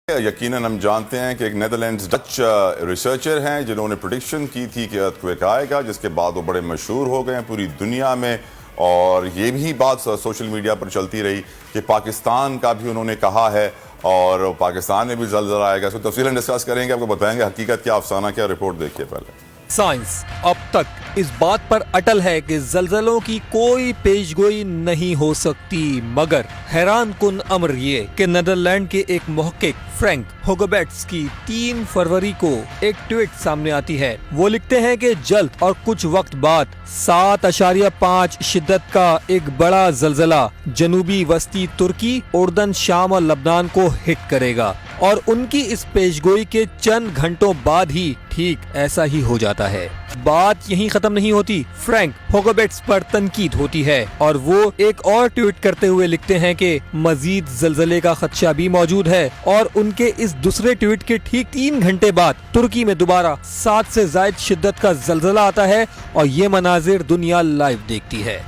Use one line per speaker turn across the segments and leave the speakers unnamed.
یقیناً ہم جانتے ہیں کہ ایک نیدرلینڈز ڈچ ریسرچر ہیں جنہوں نے پریڈکشن کی تھی کہ ارتھ آئے گا، جس کے بعد وہ بڑے مشہور ہو گئے ہیں پوری دنیا میں، اور یہ بھی بات سوشل میڈیا پر چلتی رہی کہ پاکستان کا بھی انہوں نے کہا ہے اور پاکستان میں بھی زلزلہ آئے گا۔ اس کو تفصیلاً ڈسکس کریں گے، آپ کو بتائیں گے حقیقت کیا افسانہ کیا، رپورٹ دیکھیے پہلے۔
سائنس اب تک اس بات پر اٹل ہے کہ زلزلوں کی کوئی پیشگوئی نہیں ہو سکتی، مگر حیران کن امر یہ کہ نیدرلینڈ کے ایک محقق فرینک ہوگبیٹس کی 3 فروری کو ایک ٹویٹ سامنے آتی ہے۔ وہ لکھتے ہیں کہ جلد اور کچھ وقت بعد 7.5 شدت کا ایک بڑا زلزلہ جنوبی وسطی ترکی، اردن، شام اور لبنان کو ہٹ کرے گا، اور ان کی اس پیشگوئی کے چند گھنٹوں بعد ہی ٹھیک ایسا ہی ہو جاتا ہے۔ بات یہیں ختم نہیں ہوتی، فرینک ہوگبیٹس پر تنقید ہوتی ہے اور وہ ایک اور ٹویٹ کرتے ہوئے لکھتے ہیں کہ مزید زلزلے کا خدشہ بھی موجود ہے، اور ان کے اس دوسرے ٹویٹ کے ٹھیک 3 گھنٹے بعد ترکی میں دوبارہ 7 سے زائد شدت کا زلزلہ آتا ہے، اور یہ مناظر دنیا لائیو دیکھتی ہے۔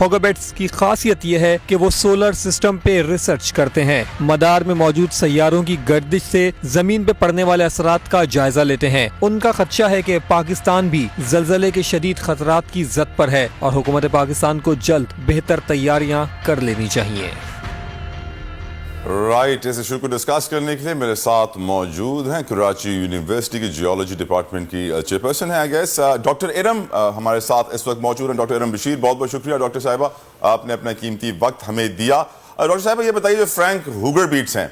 ہوگبیٹس کی خاصیت یہ ہے کہ وہ سولر سسٹم پہ ریسرچ کرتے ہیں، مدار میں موجود سیاروں کی گردش سے زمین پہ پڑنے والے اثرات کا جائزہ لیتے ہیں۔ ان کا خدشہ ہے کہ پاکستان بھی زلزلے کے شدید خطرات کی زد پر ہے، اور حکومت پاکستان کو جلد بہتر تیاریاں کر لینی چاہیے۔
رائٹ، اس ایشو کو ڈسکس کرنے کے لیے میرے ساتھ موجود ہیں کراچی یونیورسٹی کی جیولوجی ڈپارٹمنٹ کی چیئرپرسن ہیں ڈاکٹر ارم ہمارے ساتھ اس وقت موجود ہیں۔ ڈاکٹر ارم بشیر، بہت بہت شکریہ ڈاکٹر صاحبہ، آپ نے اپنا قیمتی وقت ہمیں دیا۔ ڈاکٹر صاحبہ یہ بتائیے، جو فرینک ہوگبیٹس ہیں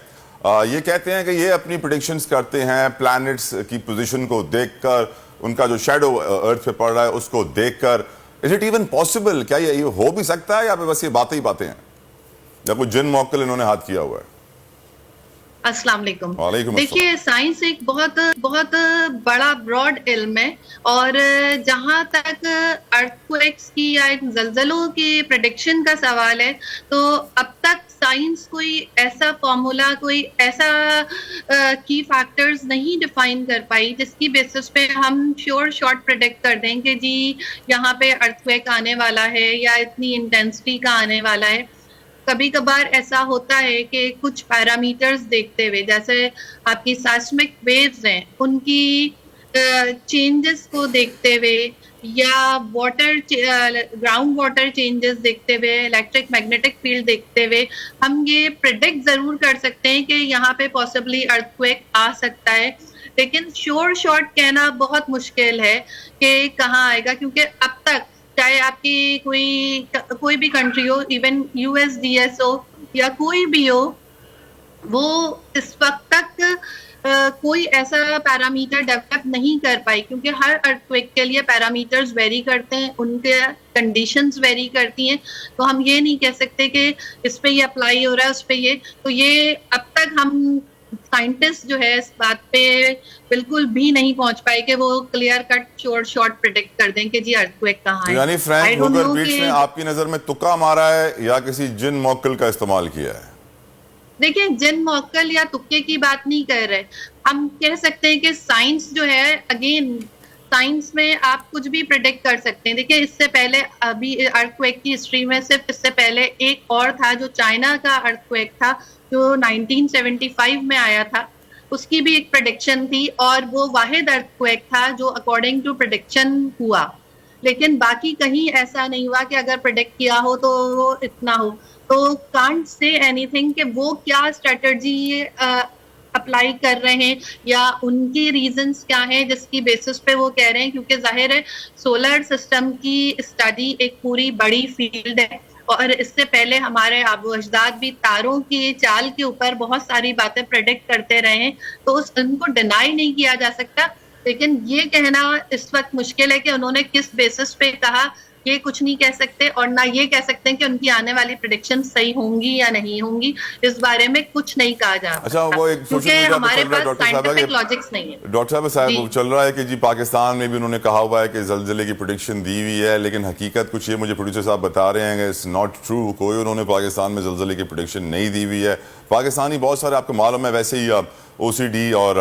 یہ کہتے ہیں کہ یہ اپنی پریڈکشنز کرتے ہیں پلانٹس کی پوزیشن کو دیکھ کر، ان کا جو شیڈو ارتھ پہ پڑ رہا ہے اس کو دیکھ کر۔ Is it even possible? کیا یہ ہو بھی سکتا ہے یا پھر بس یہ باتیں ہی باتیں ہیں، یا کوئی جن موکل انہوں نے ہاتھ کیا ہوا ہے؟
السلام علیکم۔
وعلیکم
دیکھیے، سائنس ایک بہت بڑا براڈ علم ہے، اور جہاں تک ارتھکویکس کی یا زلزلوں کی پریڈکشن کا سوال ہے، تو اب تک سائنس کوئی ایسا فارمولا، کوئی ایسا کی فیکٹرز نہیں ڈیفائن کر پائی جس کی بیسس پہ ہم شیور شارٹ پریڈکٹ کر دیں کہ جی یہاں پہ ارتھکویک آنے والا ہے یا اتنی انٹینسٹی کا آنے والا ہے۔ کبھی کبھار ایسا ہوتا ہے کہ کچھ پیرامیٹرز دیکھتے ہوئے، جیسے آپ کی سیسمک ویوز ہیں، ان کی چینجز کو دیکھتے ہوئے، یا گراؤنڈ واٹر چینجز دیکھتے ہوئے، الیکٹرک میگنیٹک فیلڈ دیکھتے ہوئے، ہم یہ پریڈکٹ ضرور کر سکتے ہیں کہ یہاں پہ پاسبلی ارتھکویک آ سکتا ہے، لیکن شور شارٹ کہنا بہت مشکل ہے کہ کہاں آئے گا، کیونکہ اب تک چاہے آپ کی کوئی بھی کنٹری ہو، ایون USGS ہو یا کوئی بھی ہو، وہ اس وقت تک کوئی ایسا پیرامیٹر ڈیولپ نہیں کر پائی، کیونکہ ہر ارتھکویک کے لیے پیرامیٹرز ویری کرتے ہیں، ان کے کنڈیشنز ویری کرتی ہیں، تو ہم یہ نہیں کہہ سکتے کہ اس پہ یہ اپلائی ہو رہا ہے، اس پہ یہ، تو یہ اب تک ہم سائنٹسٹ جو ہے اس بات پہ بالکل بھی نہیں پہنچ پائے کہ وہ کلیئر کٹ شارٹ پریڈکٹ کر دیں کہ جی ارتھکویک کہاں ہے۔
یعنی فرینک ہوگبیٹس نے آپ کی نظر میں تکا مارا ہے یا کسی جن موکل کا استعمال کیا ہے؟
دیکھیں، جن موکل یا تکے کی بات نہیں کر رہے، ہم کہہ سکتے ہیں کہ سائنس جو ہے، اگین سائنس میں آپ کچھ بھی پریڈکٹ کر سکتے ہیں۔ دیکھیں، اس سے پہلے ابھی ارتھکویک کی ہسٹری میں صرف اس سے پہلے ایک اور تھا جو چائنا کا ارتھکویک تھا، جو 1975 میں آیا تھا، اس کی بھی ایک پریڈکشن تھی، اور وہ واحد ارتھکویک تھا جو اکارڈنگ ٹو پریڈکشن ہوا، لیکن باقی کہیں ایسا نہیں ہوا کہ اگر پریڈکٹ کیا ہو تو وہ اتنا ہو۔ تو کانٹ سے اینی تھنگ کہ وہ کیا اسٹریٹجی اپلائی کر رہے ہیں یا ان کی ریزنز کیا ہیں جس کی بیسس پہ وہ کہہ رہے ہیں، کیونکہ ظاہر ہے سولر سسٹم کی اسٹڈی ایک پوری بڑی فیلڈ ہے، اور اس سے پہلے ہمارے آبا و اجداد بھی تاروں کی چال کے اوپر بہت ساری باتیں پریڈکٹ کرتے رہے ہیں، تو ان کو ڈینائی نہیں کیا جا سکتا، لیکن یہ کہنا اس وقت مشکل ہے کہ انہوں نے کس بیسس پہ کہا، یہ کچھ نہیں کہہ سکتے، اور نہ یہ کہہ سکتے ہیں کہ ان کی آنے والی پریڈکشن صحیح ہوں گی یا نہیں ہوں گی، اس بارے میں کچھ نہیں کہا جا سکتا، کیونکہ ہمارے پاس سائنٹیفک لاجکس نہیں ہے۔
ڈاکٹر صاحب چل رہا ہے کہ جی پاکستان میں بھی انہوں نے کہا ہوا ہے کہ زلزلے کی پریڈکشن دی ہوئی ہے، لیکن حقیقت کچھ یہ مجھے پروڈیوسر صاحب بتا رہے ہیں کہ اٹس ناٹ ٹرو، کوئی انہوں نے پاکستان میں زلزلے کی پریڈکشن نہیں دی ہوئی ہے۔ پاکستانی بہت سارے، آپ کو معلوم ہے ویسے ہی OCD اور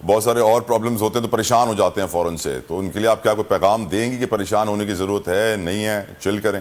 بہت سارے اور پرابلمز ہوتے ہیں تو پریشان ہو جاتے ہیں فوراً سے، تو ان کے لیے آپ کیا کوئی پیغام دیں گی کہ پریشان ہونے کی ضرورت ہے، نہیں ہے، چل کریں؟